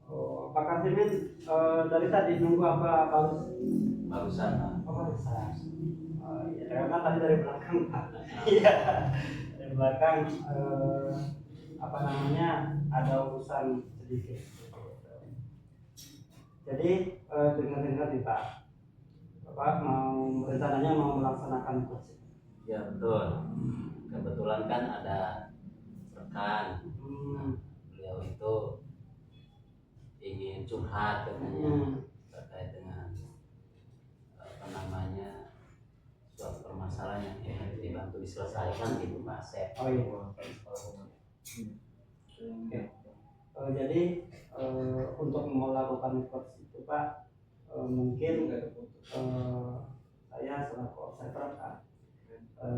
Oh, Pak Kasimin dari tadi nunggu apa Barusan Pak. Oh, barusan. Ya, karena tadi dari belakang Pak. Iya, dari belakang apa namanya ada urusan sedikit. Jadi dengar-dengar nih Pak, Bapak rencananya mau melaksanakan kursi. Ya betul. Kebetulan kan ada rekan. Nah, beliau itu ingin curhat katanya terkait dengan apa namanya suatu permasalahan yang ingin dibantu diselesaikan gitu Pak Asep. Oh iya. Oke. Jadi untuk melakukan kursi itu Pak, mungkin saya selaku observer Pak,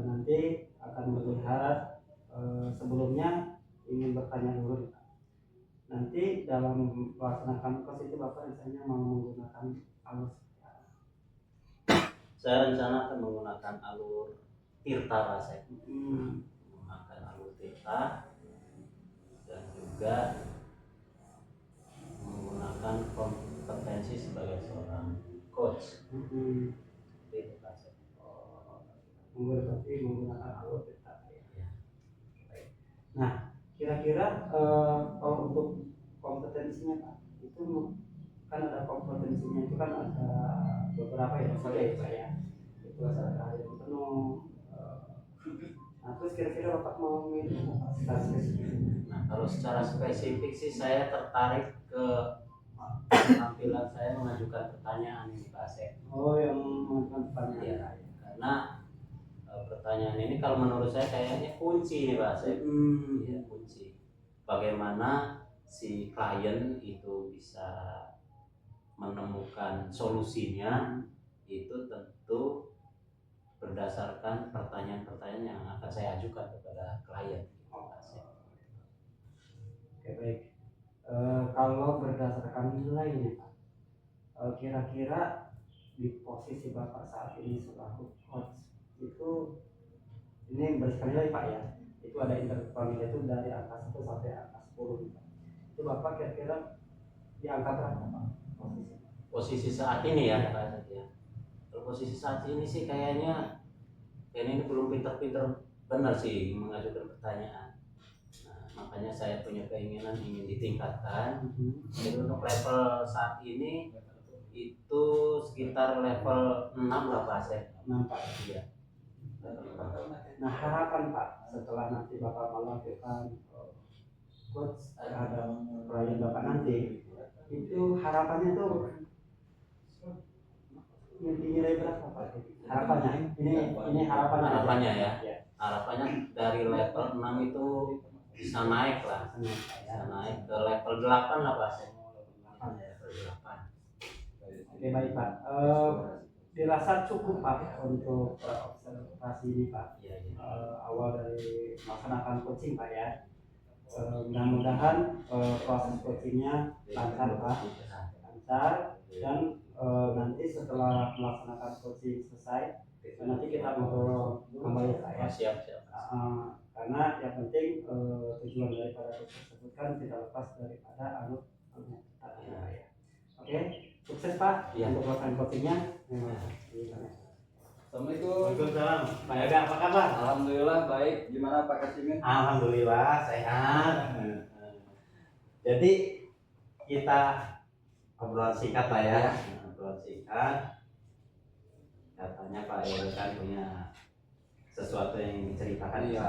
nanti akan melihat sebelumnya ingin bertanya dulu nih, Pak. Nanti dalam melaksanakan kurs itu Bapak misalnya mau menggunakan alur seperti apa? Saya rencana akan menggunakan alur Tirta Pak Asep. Menggunakan alur Tirta dan juga menggunakan kompetensi sebagai seorang coach. Itu Pak Asep. Berarti menggunakan alur kita. Ya. Nah, kira-kira kalau untuk kompetensinya Pak, itu kan ada kompetensinya itu kan ada beberapa ya, misalnya ya Pak ya, itu ada yang penuh. Nah, terus kira-kira Bapak mau milih apa secara spesifik? Nah, kalau secara spesifik sih saya tertarik ke tampilan saya mengajukan pertanyaan ini Pak Asep. Oh, yang mengajukan pertanyaan. Ya, karena pertanyaan ini kalau menurut saya kayaknya kunci nih Pak Asep. Iya, kunci. Bagaimana si klien itu bisa menemukan solusinya itu tentu berdasarkan pertanyaan-pertanyaan yang akan saya ajukan kepada klien. Oke, baik. Kalau berdasarkan nilainya Pak, kira-kira di posisi Bapak saat ini selaku coach itu, ini berdasarkan nilai Pak ya, itu ada interval nilai itu dari angka 1 sampai angka 10 nih Pak. Itu Bapak kira-kira di angka berapa Pak posisi saat ini ya Pak Asep ya. Kalau posisi saat ini sih kayaknya ini belum pinter-pinter benar sih mengajukan pertanyaan. Nah, makanya saya punya keinginan ingin ditingkatkan. Jadi untuk level saat ini itu sekitar level 6 lah Pak Asep. 6 Pak. Iya. Nah, harapan Pak setelah nanti Bapak melakukan coach terhadap klien Bapak nanti, itu harapannya tuh nilai berapa Pak? Harapannya ini harapannya ya. Harapannya dari level 6 itu bisa naik lah, bisa naik ke level 8 lah Pak. Level 8. Oke, baik Pak. Dirasa cukup Pak untuk observasi ini Pak. Awal dari melaksanakan coaching Pak ya. Mudah-mudahan proses coachingnya lancar Pak, lancar, dan nanti setelah melaksanakan coaching selesai, nanti kita ngobrol kembali Pak ya. Siap. Karena yang penting tujuan daripada coaching tersebut kan tidak lepas daripada alur tadi Pak ya. Oke, sukses Pak untuk melakukan coachingnya. Assalamualaikum. Waalaikumsalam. Pak Yoga, apa kabar? Alhamdulillah baik. Gimana Pak Kasimin? Alhamdulillah sehat. Jadi kita obrolan singkat Pak ya. Obrolan singkat. Katanya Pak Yoga kan punya sesuatu yang diceritakan. Iya.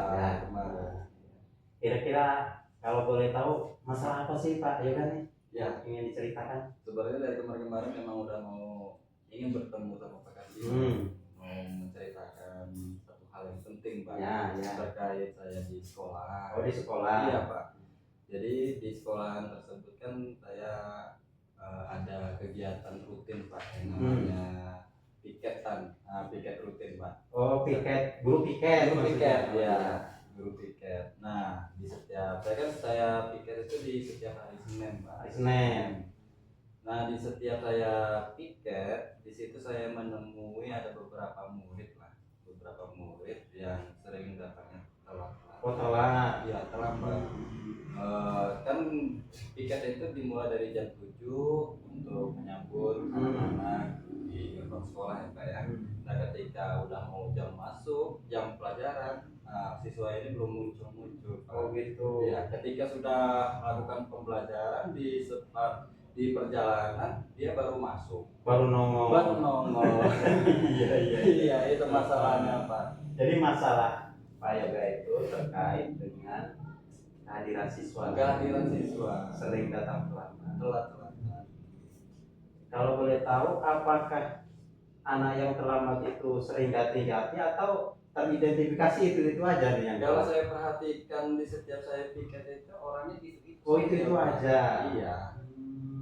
Kira-kira kalau boleh tahu masalah apa sih Pak Yoga nih? Ya, ingin diceritakan. sebenarnya dari kemarin-kemarin memang udah ingin bertemu sama Pak Kasimin. Mau menceritakan satu hal yang penting Pak, terkait saya di sekolah. Oh, di sekolah. Iya Pak. Jadi di sekolahan tersebut kan saya ada kegiatan rutin Pak yang namanya piketan, piket rutin Pak. Oh, piket, guru piket. Ya, guru piket. Nah, di setiap saya piket itu di setiap hari Senin Pak. Hari Senin. Nah, di setiap saya piket, di situ saya menemui ada beberapa murid yang sering datangnya telat. Oh, telat. Ya terlambat. Kan piket itu dimulai dari jam 7 untuk menyambut anak-anak di gerbang sekolah ya Pak ya. Nah ketika udah mau jam masuk, jam pelajaran, siswa ini belum muncul-muncul Pak. Oh gitu. Ya, ketika sudah melakukan pembelajaran di perjalanan dia baru masuk. Baru nongol. Baru nongol. Iya, iya. Iya, itu masalahnya Pak. Jadi masalah Pak Yoga itu terkait dengan kehadiran siswa. Kehadiran siswa Sering datang terlambat. telat-telat. Kalau boleh tahu, apakah anak yang terlambat itu sering ganti-ganti atau teridentifikasi itu aja nih yang Kalau saya perhatikan di setiap saya piket itu orangnya itu. Oh itu aja. Iya.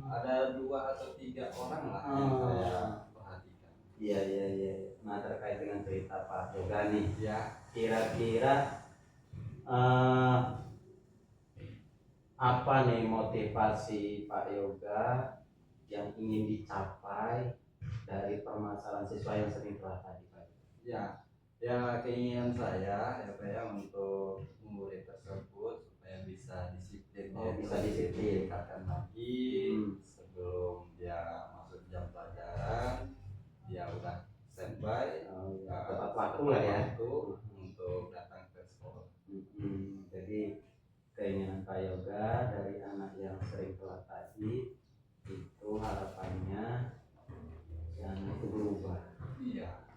Ada 2 atau 3 orang lah yang saya perhatikan. Iya. Nah terkait dengan cerita Pak Yoga nih, Ya. kira-kira apa nih motivasi Pak Yoga yang ingin dicapai dari permasalahan siswa yang sering telat tadi Pak? Ya keinginan saya ya Pak ya untuk murid tersebut supaya bisa disiplin. Bisa disiplin. Tingkatkan lagi sebelum dia masuk jam pelajaran dia udah standby. Tepat waktu lah ya. Untuk datang ke sekolah. Jadi keinginan Pak Yoga dari anak yang sering telat tadi itu harapannya yang itu berubah. Iya.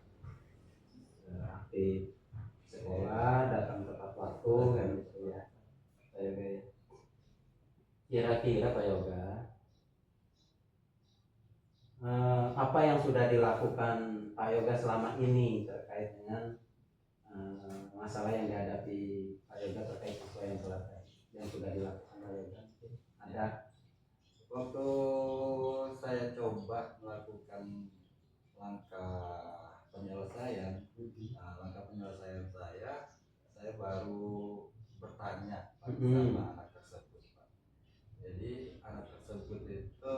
Aktif sekolah, datang tepat waktu kan gitu ya. Pak Yoga ya. Kira-kira Pak Yoga apa yang sudah dilakukan Pak Yoga selama ini terkait dengan masalah yang dihadapi Pak Yoga terkait siswa yang telat yang sudah dilakukan Pak Yoga? Ada? Waktu saya coba melakukan langkah penyelesaian saya baru bertanya sama anak tersebut Pak. Jadi anak tersebut itu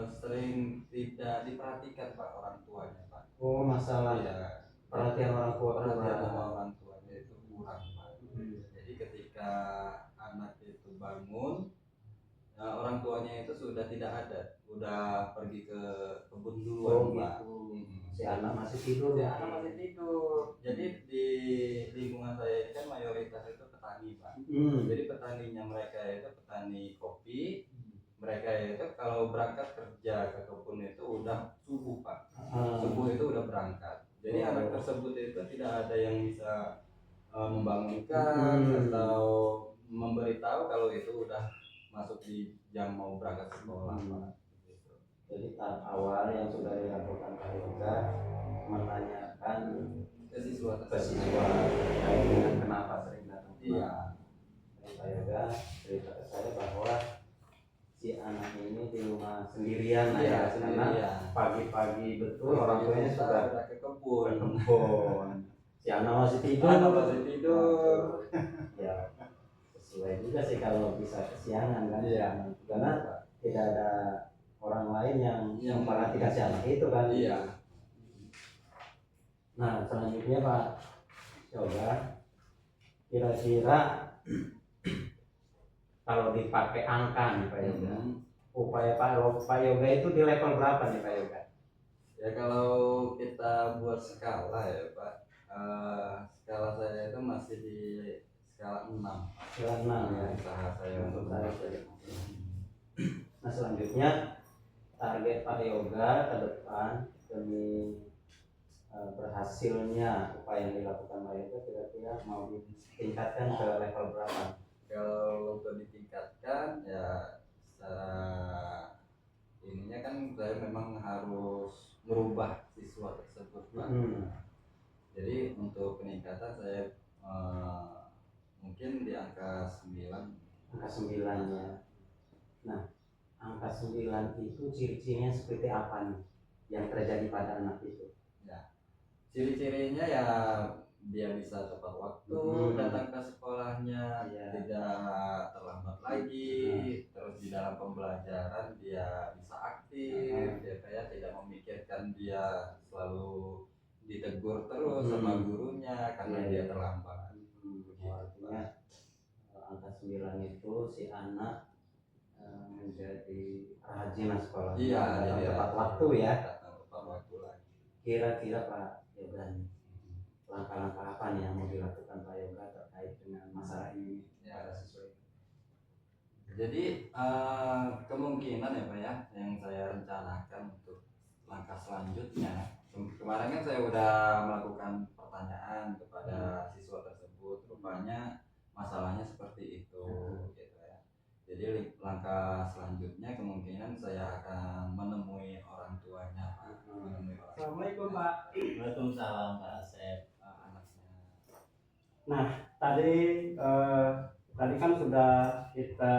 sering tidak diperhatikan Pak orang tuanya Pak. Oh masalah ya, perhatian orang tua sama orang tuanya itu kurang Pak. Jadi ketika anak itu bangun orang tuanya itu sudah tidak ada, udah pergi ke kebun duluan Pak. Si anak masih tidur. Jadi di lingkungan saya ini kan mayoritas itu petani Pak. Jadi petaninya mereka itu petani kopi. Mereka itu kalau berangkat kerja ke kebun itu udah subuh Pak. Subuh itu udah berangkat. Jadi anak tersebut itu tidak ada yang bisa membangunkan atau memberitahu kalau itu udah masuk di jam mau berangkat sekolah Pak. Jadi tahap awal yang sudah dilakukan Pak Yoga menanyakan ke siswa terkait dengan kenapa sering datang. Iya. Pak Yoga cerita ke saya bahwa si anak ini di rumah sendirian ya, karena pagi-pagi betul orang tuanya sudah ke kebun. Si anak masih tidur. Ya sesuai juga sih kalau bisa kesiangan kan. Karena tidak ada orang lain yang memperhatikan si anak itu kan. Nah selanjutnya Pak Yoga, kira-kira kalau dipakai angka nih Pak Yoga, upaya Pak Yoga itu di level berapa nih Pak Yoga? Ya kalau kita buat skala ya Pak, skala saya itu masih di skala 6. Skala 6 ya. Usaha saya untuk Nah selanjutnya target Pak Yoga ke depan demi berhasilnya upaya yang dilakukan Pak Yoga kira-kira mau ditingkatkan ke level berapa? Kalau untuk ditingkatkan ya secara ininya kan saya memang harus merubah siswa tersebut Pak. Jadi untuk peningkatan saya mungkin di angka 9. Angka 9 ya. Nah angka 9 itu ciri-cirinya seperti apa nih yang terjadi pada anak itu? Ya, ciri-cirinya ya dia bisa tepat waktu datang ke sekolahnya, tidak terlambat lagi, terus di dalam pembelajaran dia bisa aktif, dia kayak tidak memikirkan dia selalu ditegur terus sama gurunya karena dia terlambat. 9 itu si anak menjadi rajin sekolah. Iya, jadi tepat waktu ya. Tepat waktu lagi. Kira-kira Pak Yoga nih, langkah-langkah apa nih yang mau dilakukan Pak Yoga terkait dengan masalah ini pada siswa? Jadi kemungkinan ya Pak ya, yang saya rencanakan untuk langkah selanjutnya, kemarin kan saya udah melakukan pertanyaan kepada siswa tersebut, rupanya masalahnya seperti itu gitu ya. Jadi langkah selanjutnya kemungkinan saya akan menemui orang tuanya Pak. Assalamualaikum Pak. Waalaikumsalam Pak Asep. Anaknya. Nah, tadi kan sudah kita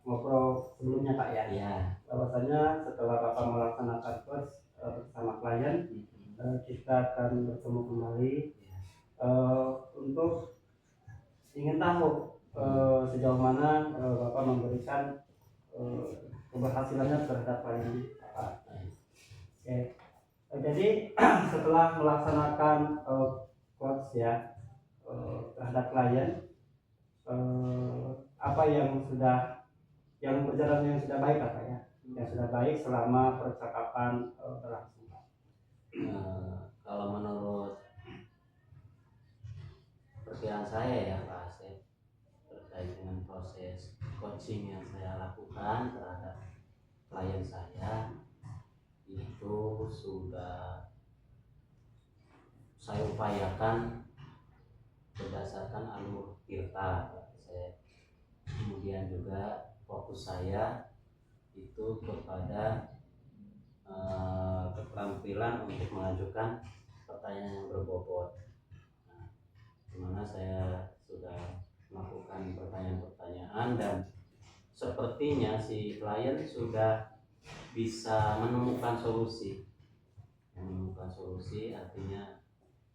ngobrol sebelumnya Pak ya. Iya. Bahwasanya setelah Bapak melaksanakan course bersama klien, kita akan bertemu kembali untuk ingin tahu sejauh mana Bapak memberikan keberhasilannya terhadap klien Bapak. Oke. Jadi setelah melaksanakan course ya terhadap klien, apa yang berjalan yang sudah baik apa ya? Yang sudah baik selama percakapan berlangsung. Kalau menurut perkiraan saya ya Pak Asep, terkait dengan proses coaching yang saya lakukan terhadap klien saya, itu sudah saya upayakan berdasarkan alur tirta Pak Asep. Kemudian juga fokus saya itu kepada keterampilan untuk mengajukan pertanyaan yang berbobot. Nah, dimana saya sudah melakukan pertanyaan-pertanyaan dan sepertinya si klien sudah bisa menemukan solusi. Menemukan solusi artinya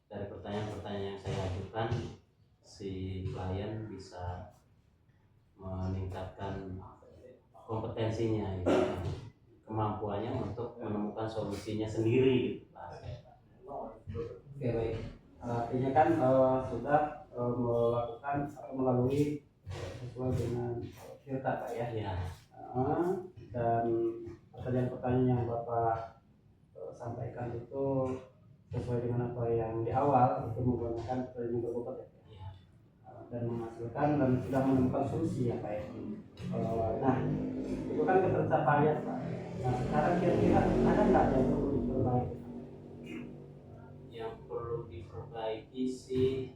dari pertanyaan-pertanyaan yang saya ajukan, si klien bisa meningkatkan kompetensinya gitu, kemampuannya untuk menemukan solusinya sendiri gitu Pak. Oke baik. Artinya kan sudah melakukan atau melalui sesuai dengan filter Pak ya. Ya. Dan pertanyaan-pertanyaan yang Bapak sampaikan itu sesuai dengan apa yang di awal itu menggunakan pertanyaan berbobot ya. Dan menghasilkan dan sudah menemukan solusi ya Pak ya. Nah itu kan ketercapaian Pak. Nah sekarang kira-kira ada nggak yang perlu diperbaiki? Yang perlu diperbaiki sih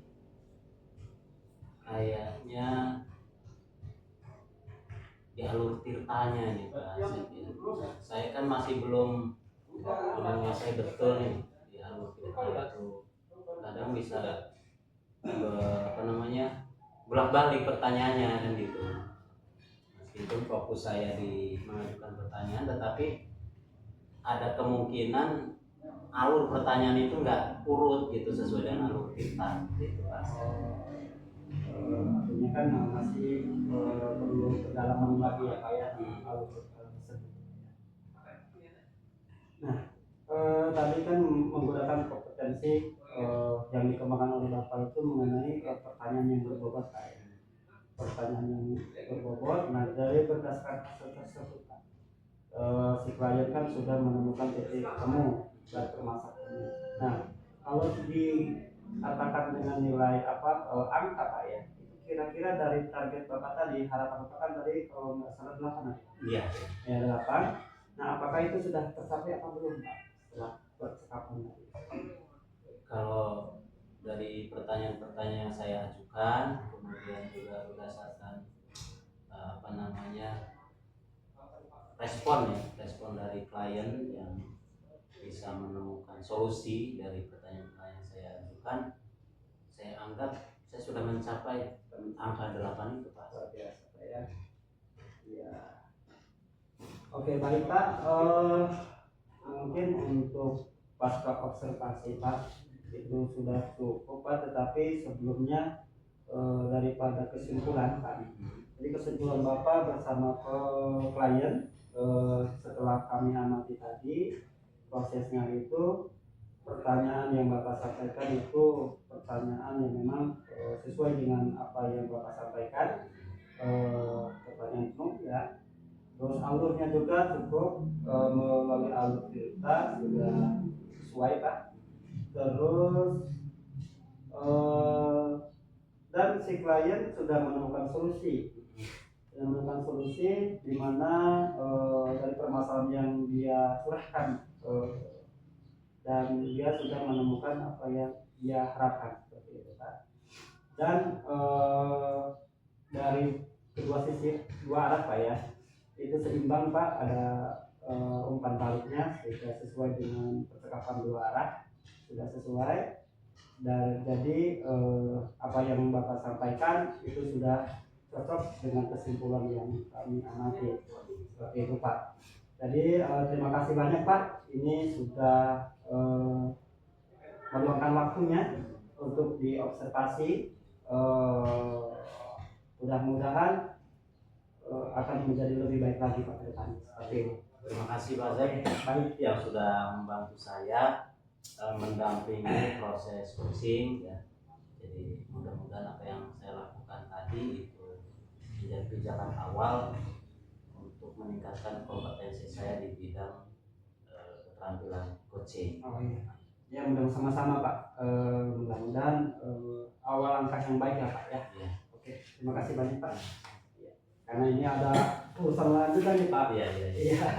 kayaknya di alur tirtanya nih Pak Asep ya. Saya kan masih belum menguasai betul nih di alur tirta itu. Kadang bisa bolak-balik pertanyaannya kan gitu. Meskipun fokus saya di mengajukan pertanyaan, tetapi ada kemungkinan alur pertanyaan itu nggak urut gitu sesuai dengan alur tirta gitu Pak. Artinya kan masih perlu pendalaman lagi ya Pak ya alur tersebut. Nah tadi kan menggunakan kompetensi yang dikembangkan oleh Bapak itu mengenai pertanyaan yang berbobot Pak ya. Pertanyaan yang berbobot. Nah dari berdasarkan hasil tersebut Pak, si klien kan sudah menemukan titik temu dan permasalahannya. Nah kalau dikatakan dengan nilai angka Pak ya, itu kira-kira dari target Bapak tadi, harapan Bapak kan tadi kalau nggak salah 8 Iya. ya 8. Nah apakah itu sudah tercapai apa belum Pak setelah percakapan tadi? Kalau dari pertanyaan-pertanyaan yang saya ajukan, kemudian juga berdasarkan respon dari klien yang bisa menemukan solusi dari pertanyaan-pertanyaan yang saya ajukan, saya anggap saya sudah mencapai angka 8 itu Pak. Luar biasa Pak ya. Ya. Oke baik Pak, mungkin untuk pasca observasi Pak itu sudah cukup Pak, tetapi sebelumnya daripada kesimpulan Pak, jadi kesimpulan Bapak bersama klien setelah kami amati tadi prosesnya itu, pertanyaan yang Bapak sampaikan itu pertanyaan yang memang sesuai dengan apa yang Bapak sampaikan. pertanian penuh ya. Terus alurnya juga cukup, melalui alur filter sudah sesuai Pak. Terus dan si klien sudah menemukan solusi di mana dari permasalahan yang dia curahkan, dan dia sudah menemukan apa yang dia harapkan seperti itu Pak. Dan dari kedua sisi, dua arah Pak ya, itu seimbang Pak, ada umpan baliknya sudah sesuai dengan percakapan dua arah, sudah sesuai. Dan jadi apa yang Bapak sampaikan itu sudah cocok dengan kesimpulan yang kami amati seperti itu Pak. Jadi terima kasih banyak Pak, ini sudah meluangkan waktunya untuk diobservasi. Mudah-mudahan akan menjadi lebih baik lagi Pak ke depan. Seperti itu. Terima kasih Pak Zek yang sudah membantu saya mendampingi proses coaching ya. Jadi mudah-mudahan apa yang saya lakukan tadi itu menjadi pijakan awal untuk meningkatkan kompetensi saya di bidang keterampilan coaching. Oh iya. Ya mudah-mudahan sama-sama Pak. Mudah-mudahan awal langkah yang baik ya Pak ya. Ya. Oke, terima kasih banyak Pak. Ya. Karena ini ada urusan lanjutan nih Pak. Iya. Iya.